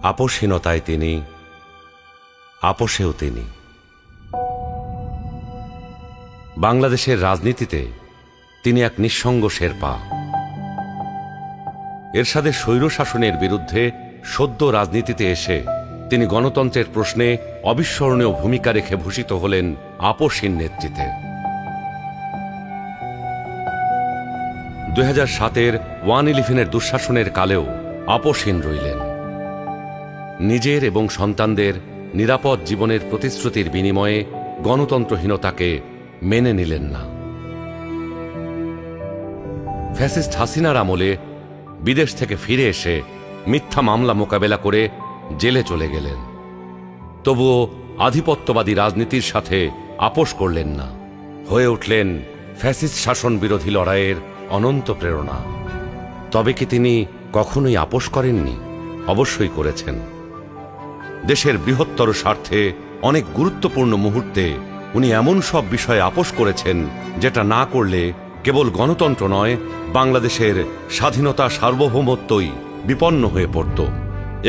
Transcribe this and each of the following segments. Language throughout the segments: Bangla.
আপোষহীনতায় তিনি, আপোষেও তিনি। বাংলাদেশের রাজনীতিতে তিনি এক নিঃসঙ্গ শেরপা। এরশাদের স্বৈরশাসনের বিরুদ্ধে সদ্য রাজনীতিতে এসে তিনি গণতন্ত্রের প্রশ্নে অবিস্মরণীয় ভূমিকা রেখে ভূষিত হলেন আপোষহীন নেতৃত্বে। 2007-এর 1/11-এর দুঃশাসনের কালেও আপোষহীন রইলেন। নিজের এবং সন্তানদের নিরাপদ জীবনের প্রতিশ্রুতির বিনিময়ে গণতন্ত্রহীনতাকে মেনে নিলেন না। ফ্যাসিস্ট হাসিনার আমলে বিদেশ থেকে ফিরে এসে মিথ্যা মামলা মোকাবেলা করে জেলে চলে গেলেন। তবুও আধিপত্যবাদী রাজনীতির সাথে আপোষ করলেন না, হয়ে উঠলেন ফ্যাসিস্ট শাসন বিরোধী লড়াইয়ের অনন্ত প্রেরণা। তবে কি তিনি কখনোই আপোষ করেননি? অবশ্যই করেছেন। দেশের বৃহত্তর স্বার্থে অনেক গুরুত্বপূর্ণ মুহূর্তে উনি এমন সব বিষয়ে আপোষ করেছেন যেটা না করলে কেবল গণতন্ত্র নয়, বাংলাদেশের স্বাধীনতা সার্বভৌমত্বই বিপন্ন হয়ে পড়ত।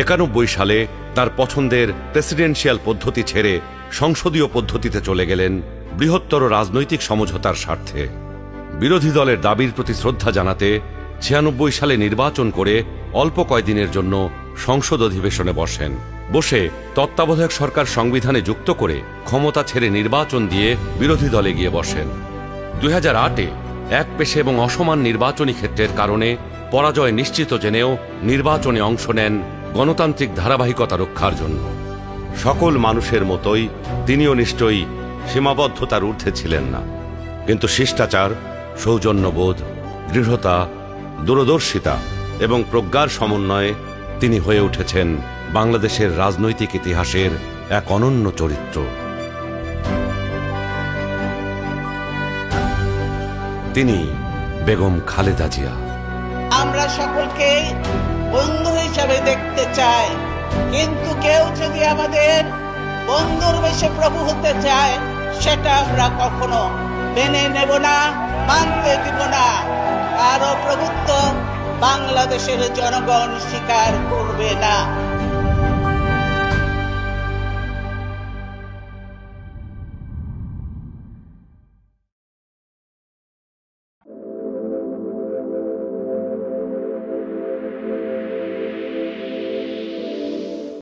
91 সালে তার পছন্দের প্রেসিডেন্সিয়াল পদ্ধতি ছেড়ে সংসদীয় পদ্ধতিতে চলে গেলেন বৃহত্তর রাজনৈতিক সমঝোতার স্বার্থে। বিরোধী দলের দাবির প্রতি শ্রদ্ধা জানাতে 96 সালে নির্বাচন করে অল্প কয়েকদিনের জন্য সংসদ অধিবেশনে বসেন। বসে তত্ত্বাবধায়ক সরকার সংবিধানে যুক্ত করে ক্ষমতা ছেড়ে নির্বাচন দিয়ে বিরোধী দলে গিয়ে বসেন। 2008-এ একপেশে এবং অসমান নির্বাচনী ক্ষেত্রের কারণে পরাজয় নিশ্চিত জেনেও নির্বাচনে অংশ নেন গণতান্ত্রিক ধারাবাহিকতা রক্ষার জন্য। সকল মানুষের মতোই তিনিও নিশ্চয়ই সীমাবদ্ধতার ঊর্ধ্বে ছিলেন না, কিন্তু শিষ্টাচার, সৌজন্যবোধ, দৃঢ়তা, দূরদর্শিতা এবং প্রজ্ঞার সমন্বয়ে তিনি হয়ে উঠেছেন বাংলাদেশের রাজনৈতিক ইতিহাসের এক অনন্য চরিত্র। তিনি বেগম খালেদা জিয়া। আমরা সকলকে বন্ধু হিসাবে দেখতে চাই, কিন্তু কেউ যদি আমাদের বন্ধুর বেশে প্রভু হতে চায়, সেটা আমরা কখনো মেনে নেব না, মানতে দিব না। কারো প্রভুত্ব বাংলাদেশের জনগণ স্বীকার করবে না।